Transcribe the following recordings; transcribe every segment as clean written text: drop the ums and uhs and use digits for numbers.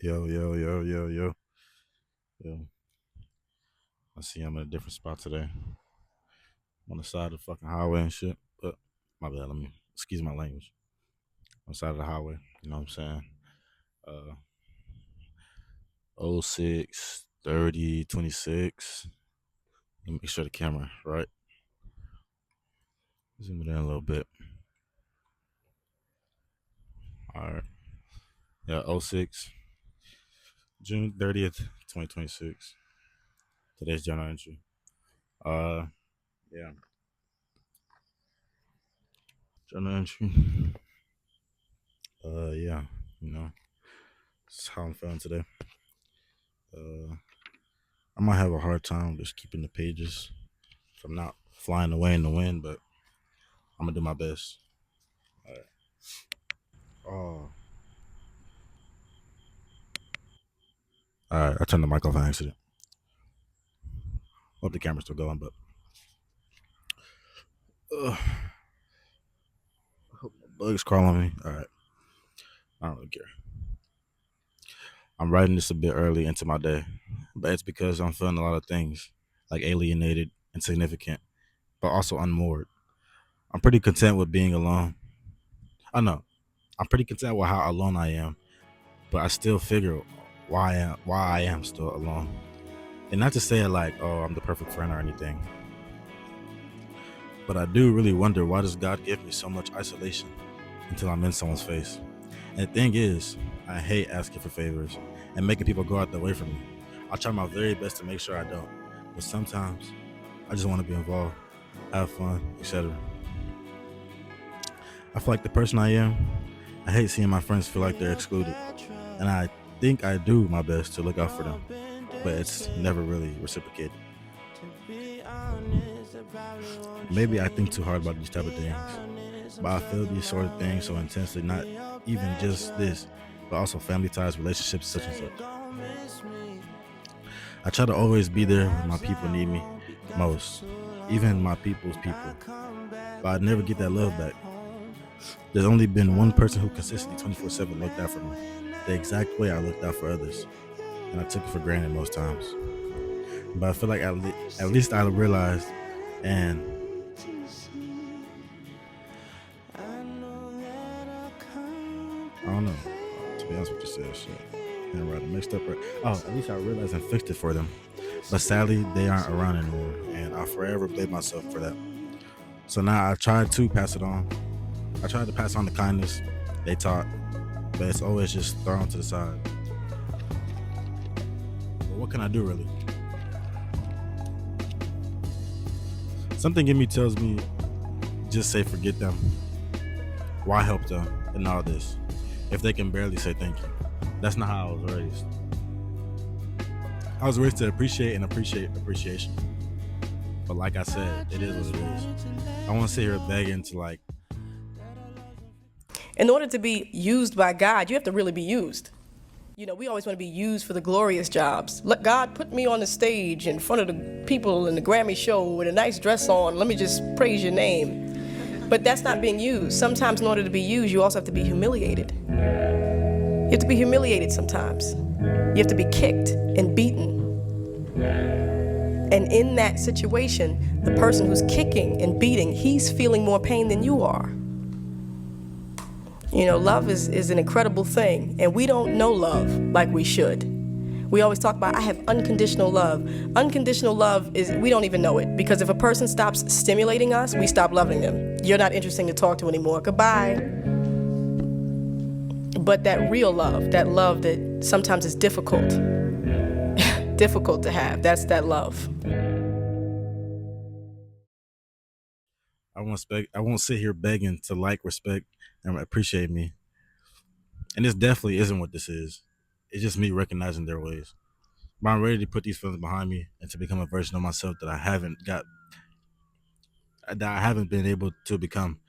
Yo, yo, yo, yo, yo, yo. I see I'm in a different spot today. I'm on the side of the fucking highway and shit. But my bad, let me excuse my language. On the side of the highway, you know what I'm saying? Uh oh 06, 30, 26. Let me make sure the camera, right? Zoom it in a little bit. Alright. Yeah, oh 06, June 30th, 2026. Today's journal entry. Uh yeah. Journal entry. Yeah, you know. This is how I'm feeling today. Uh I might have a hard time just keeping the pages from not flying away in the wind, but I'm gonna do my best. All right. Oh, all right. I turned the mic off on accident. Hope the camera's still going, but uh, bugs crawling me. All right. I don't really care. I'm writing this a bit early into my day, but it's because I'm feeling a lot of things like alienated, insignificant, but also unmoored. I'm pretty content with being alone. I know. I'm pretty content with how alone I am, but I still figure why I am still alone. And not to say it like, oh, I'm the perfect friend or anything, but I do really wonder, why does God give me so much isolation until I'm in someone's face? And the thing is, I hate asking for favors and making people go out their way from me. I try my very best to make sure I don't, but sometimes I just want to be involved, have fun, etc. I feel like the person I am, I hate seeing my friends feel like they're excluded, and I think I do my best to look out for them, but it's never really reciprocated. Maybe I think too hard about these type of things, but I feel these sort of things so intensely, not even just this, but also family ties, relationships, such and such. I try to always be there when my people need me most, even my people's people, but I never get that love back. There's only been one person who consistently 24/7 looked out for me, the exact way I looked out for others, and I took it for granted most times. But I feel like at least I realized, and I don't know. To be honest with you, said shit. Handwriting mixed up. Oh, at least I realized and fixed it for them. But sadly, they aren't around anymore, and I forever blame myself for that. So now I tried to pass it on. I tried to pass on the kindness they taught, but it's always just thrown to the side. But what can I do, really? Something in me tells me, just say forget them. Why help them in all this if they can barely say thank you? That's not how I was raised. I was raised to appreciate and appreciate appreciation. But like I said, it is what it is. I want to sit here begging to like, In order to be used by God, you have to really be used. You know, we always want to be used for the glorious jobs. Let God put me on the stage in front of the people in the Grammy show with a nice dress on. Let me just praise your name. But that's not being used. Sometimes in order to be used, you also have to be humiliated. You have to be humiliated sometimes. You have to be kicked and beaten. And in that situation, the person who's kicking and beating, he's feeling more pain than you are. You know, love is an incredible thing, and we don't know love like we should. We always talk about, I have unconditional love. Unconditional love is, we don't even know it, because if a person stops stimulating us, we stop loving them. You're not interesting to talk to anymore. Goodbye. But that real love that sometimes is difficult, difficult to have, that's that love. I won't sit here begging to like, respect, and appreciate me. And this definitely isn't what this is. It's just me recognizing their ways. But I'm ready to put these feelings behind me and to become a version of myself that I haven't been able to become.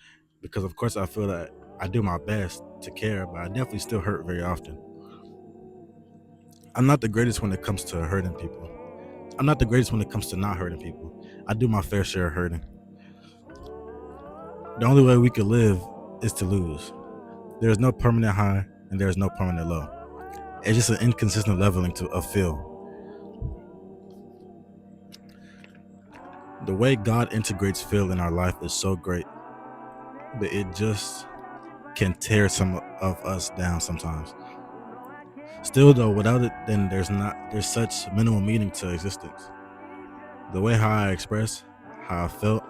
Because of course I feel that I do my best to care, but I definitely still hurt very often. I'm not the greatest when it comes to hurting people. I'm not the greatest when it comes to not hurting people. I do my fair share of hurting. The only way we could live is to lose. There is no permanent high and there is no permanent low. It's just an inconsistent leveling of feel. The way God integrates feel in our life is so great, but it just can tear some of us down sometimes. Still though, without it, then there's such minimal meaning to existence. The way how I express how I felt,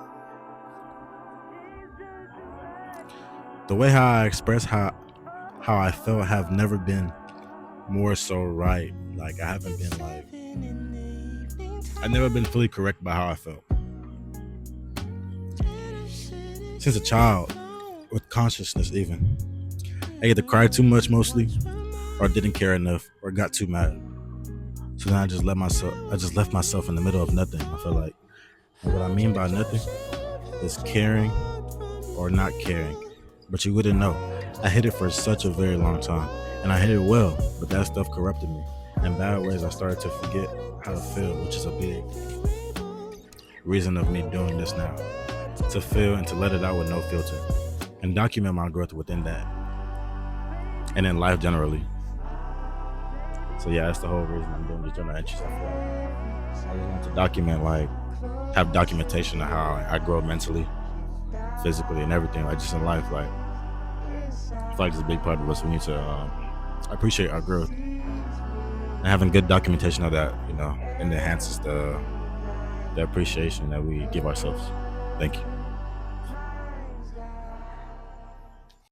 the way how I express how I felt have never been more so right. Like I haven't been like I've never been fully correct about how I felt. Since a child, with consciousness even. I either cried too much mostly, or didn't care enough, or got too mad. So then I just left myself in the middle of nothing. I feel like, and what I mean by nothing is caring or not caring. But you wouldn't know. I hid it for such a very long time, and I hid it well. But that stuff corrupted me. In bad ways, I started to forget how to feel, which is a big reason of me doing this now. To feel and to let it out with no filter, and document my growth within that, and in life generally. So yeah, that's the whole reason I'm doing these journal entries. I feel like I just want to document, like, have documentation of how I grow mentally, physically, and everything, like just in life. Like, I feel like it's a big part of us. We need to appreciate our growth, and having good documentation of that, it enhances the appreciation that we give ourselves. Thank you.